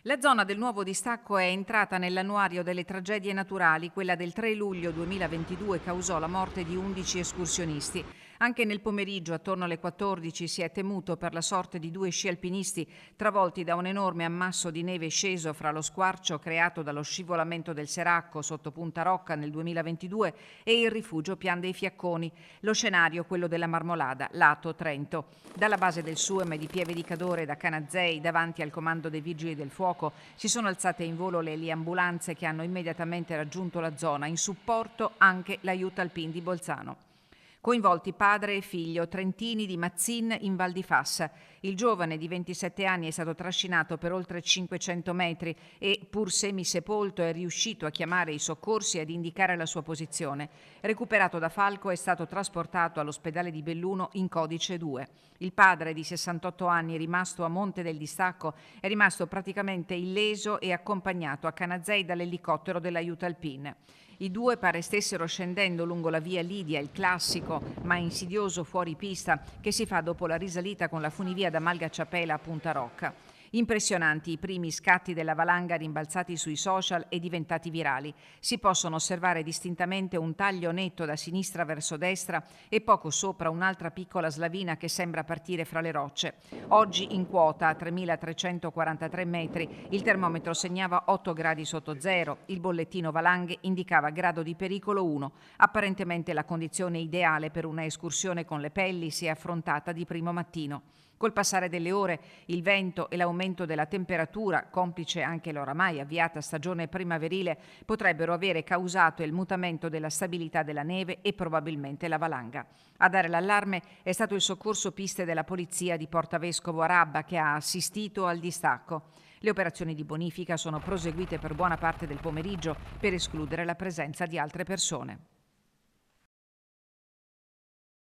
La zona del nuovo distacco è entrata nell'annuario delle tragedie naturali. Quella del 3 luglio 2022 causò la morte di 11 escursionisti. Anche nel pomeriggio, attorno alle 14, si è temuto per la sorte di 2 sci alpinisti travolti da un enorme ammasso di neve sceso fra lo squarcio creato dallo scivolamento del Seracco sotto Punta Rocca nel 2022 e il rifugio Pian dei Fiacconi. Lo scenario, quello della Marmolada, lato Trento. Dalla base del SUEM di Pieve di Cadore, da Canazei, davanti al comando dei Vigili del Fuoco, si sono alzate in volo le eliambulanze che hanno immediatamente raggiunto la zona, in supporto anche l'aiuto alpin di Bolzano. Coinvolti padre e figlio, trentini di Mazzin in Val di Fassa. Il giovane di 27 anni è stato trascinato per oltre 500 metri e, pur semisepolto, è riuscito a chiamare i soccorsi e ad indicare la sua posizione. Recuperato da Falco, è stato trasportato all'ospedale di Belluno in codice 2. Il padre di 68 anni, rimasto a Monte del Distacco, è rimasto praticamente illeso e accompagnato a Canazei dall'elicottero dell'aiuto alpin. I due pare stessero scendendo lungo la via Lidia, il classico ma insidioso fuoripista che si fa dopo la risalita con la funivia da Malgacciapela a Punta Rocca. Impressionanti i primi scatti della valanga rimbalzati sui social e diventati virali. Si possono osservare distintamente un taglio netto da sinistra verso destra e poco sopra un'altra piccola slavina che sembra partire fra le rocce. Oggi in quota a 3.343 metri il termometro segnava 8 gradi sotto zero, il bollettino valanghe indicava grado di pericolo 1. Apparentemente la condizione ideale per una escursione con le pelli si è affrontata di primo mattino. Col passare delle ore, il vento e l'aumento della temperatura, complice anche l'oramai avviata stagione primaverile, potrebbero avere causato il mutamento della stabilità della neve e probabilmente la valanga. A dare l'allarme è stato il soccorso piste della polizia di Portavescovo a Rabba, che ha assistito al distacco. Le operazioni di bonifica sono proseguite per buona parte del pomeriggio per escludere la presenza di altre persone.